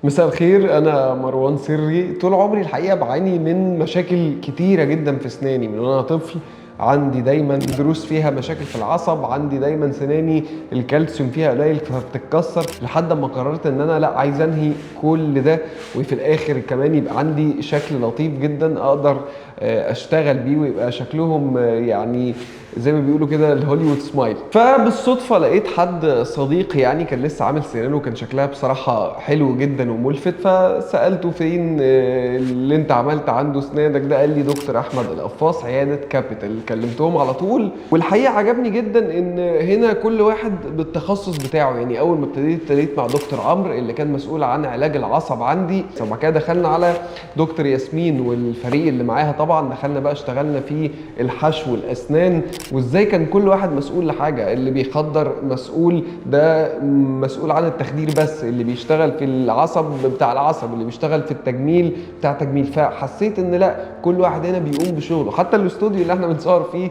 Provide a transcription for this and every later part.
مساء الخير، انا مروان سري. طول عمري الحقيقه بعاني من مشاكل كتيره جدا في اسناني من وانا طفل. عندي دايما دروس فيها مشاكل في العصب، عندي دايما سناني الكالسيوم فيها قليل فبتتكسر، لحد ما قررت ان انا لا عايز انهي كل ده، وفي الاخر كمان يبقى عندي شكل لطيف جدا اقدر اشتغل بيه، ويبقى شكلهم يعني زي ما بيقولوا كده الهوليوود سمايل. فبالصدفه لقيت حد صديقي يعني كان لسه عامل سنانه وكان شكلها بصراحه حلو جدا وملفت، فسالته فين اللي انت عملت عنده سنانك ده؟ قال لي دكتور احمد القفاص، عياده كابيتال. كلمتهم على طول، والحقيقه عجبني جدا ان هنا كل واحد بالتخصص بتاعه. يعني اول ما ابتديت مع دكتور عمرو اللي كان مسؤول عن علاج العصب عندي، ثم كده دخلنا على دكتور ياسمين والفريق اللي معاها، طبعا دخلنا بقى اشتغلنا في الحشو والاسنان، وازاي كان كل واحد مسؤول لحاجه. اللي بيخدر مسؤول، ده مسؤول عن التخدير بس. اللي بيشتغل في العصب بتاع العصب، اللي بيشتغل في التجميل بتاع تجميل. فحسيت ان لا، كل واحد هنا بيقوم بشغله. حتى الاستوديو اللي احنا بنصور فيه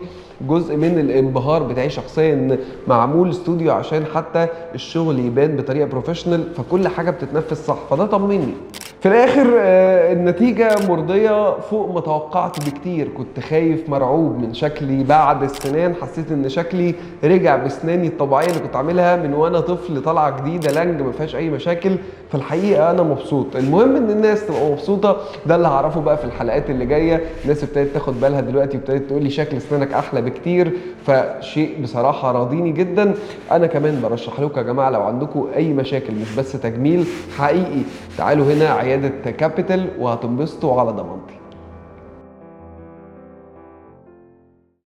جزء من الانبهار بتاعي شخصيا ان معمول استوديو عشان حتى الشغل يبان بطريقه بروفيشنال، فكل حاجه بتتنفذ صح، فده طمني. في الاخر النتيجة مرضية فوق ما توقعت بكتير. كنت خايف مرعوب من شكلي بعد السنان، حسيت ان شكلي رجع بسناني الطبيعية اللي كنت عاملها من وانا طفل، طالعة جديدة لانج ما فيهاش اي مشاكل. فالحقيقة انا مبسوط. المهم ان الناس تبقى مبسوطة، ده اللي هعرفه بقى في الحلقات اللي جاية. الناس ابتدت تاخد بالها دلوقتي، وابتدت تقول لي شكل اسنانك احلى بكتير، فشيء بصراحة راضيني جدا. انا كمان برشح لكم يا جماعة، لو عندكم اي مشاكل مش بس تجميل حقيقي، تعالوا هنا عيادة كابيتال وهتنبسطوا على ضمانتي.